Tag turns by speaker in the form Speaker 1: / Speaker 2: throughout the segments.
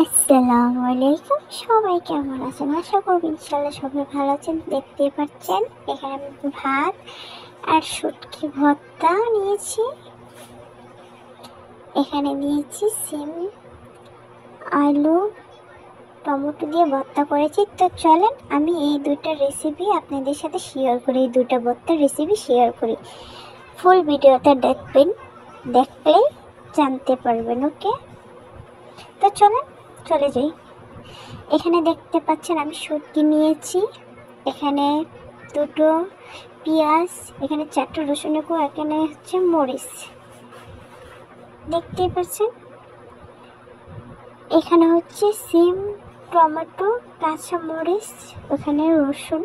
Speaker 1: আসসালামু আলাইকুম, সবাই কেমন আছেন? আশা করব ইনশাল্লাহ সবাই ভালো আছেন। দেখতেই পাচ্ছেন এখানে আমি ভাত আর শুটকি ভর্তা নিয়েছি। এখানে নিয়েছি সিম, আলু, টমেটো দিয়ে ভর্তা করেছি। তো চলেন আমি এই দুইটা রেসিপি আপনাদের সাথে শেয়ার করি, এই দুইটা ভর্তার রেসিপি শেয়ার করি। ফুল ভিডিওটা দেখবেন, দেখলেই জানতে পারবেন। ওকে, তো চলেন চলে যাই। এখানে দেখতে পাচ্ছেন আমি শুটকি নিয়েছি, এখানে দুটো পেঁয়াজ, এখানে 4টা রসুন কোয়া, এখানে হচ্ছে মরিচ দেখতেই পাচ্ছেন। এখানে হচ্ছে সিম, টমেটো, কাঁচা মরিচ, ওখানে রসুন।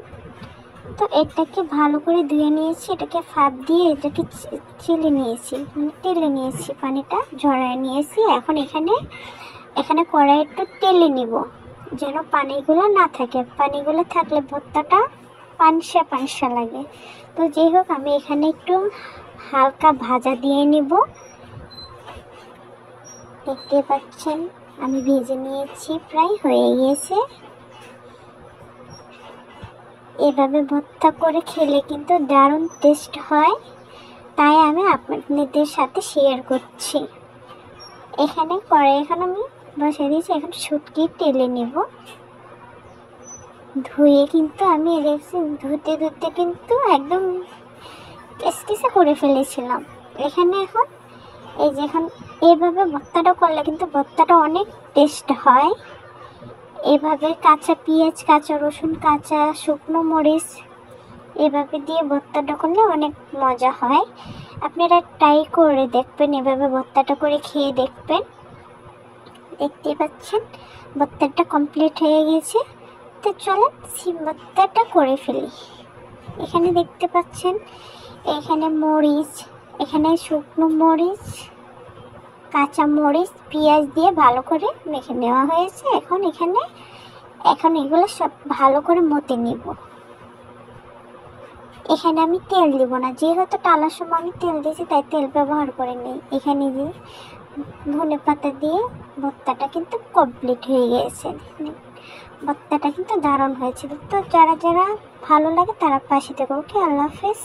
Speaker 1: তো এটাকে ভালো করে ধুয়ে নিয়েছি, এটাকে ফাঁপ দিয়ে এটাকে চেলে নিয়েছি, মানে তেলে নিয়েছি, পানিটা ঝরায় নিয়েছি। এখন এখানে কড়াই একটু তেলে নিব যেন পানিগুলো না থাকে। পানিগুলো থাকলে ভর্তাটা পানসা পানসা লাগে। তো যাই হোক, আমি এখানে একটু হালকা ভাজা দিয়ে নিব। দেখতে পাচ্ছেন আমি ভেজে নিয়েছি, প্রায় হয়ে গিয়েছে। এভাবে ভর্তা করে খেলে কিন্তু দারুণ টেস্ট হয়, তাই আমি আপনাদের সাথে শেয়ার করছি। এখানে কড়াই আমি বসিয়ে দিয়েছি, এখন শুটকি তেলে নেব। ধুয়ে কিন্তু আমি দেখছি ধুতে ধুতে কিন্তু একদম টেস্টিসে করে ফেলেছিলাম। এখানে এখন এই যে এখন এইভাবে ভর্তাটা করলে কিন্তু ভর্তাটা অনেক টেস্ট হয়। এভাবে কাঁচা পেঁয়াজ, কাঁচা রসুন, কাঁচা শুকনো মরিচ এভাবে দিয়ে ভর্তাটা করলে অনেক মজা হয়। আপনারা ট্রাই করে দেখবেন, এভাবে ভর্তাটা করে খেয়ে দেখবেন। দেখতে পাচ্ছেন ভর্তাটা কমপ্লিট হয়ে গেছে। তো চলেন সিম ভর্তাটা করে ফেলি। এখানে দেখতে পাচ্ছেন এখানে মরিচ, এখানে শুকনো মরিচ, কাঁচা মরিচ, পেঁয়াজ দিয়ে ভালো করে মেখে নেওয়া হয়েছে। এখন এগুলো সব ভালো করে মতে নিব। এখানে আমি তেল দিব না, যেহেতু টালার সময় আমি তেল দিয়েছি তাই তেল ব্যবহার করে নিই। এখানে যে ধনে পাতা দিয়ে ভর্তাটা কিন্তু কমপ্লিট হয়ে গিয়েছে। ভর্তাটা কিন্তু দারুণ হয়েছিল। তো যারা যারা ভালো লাগে তারা পাশে থেকে। ওকে, আল্লাহ হাফেজ।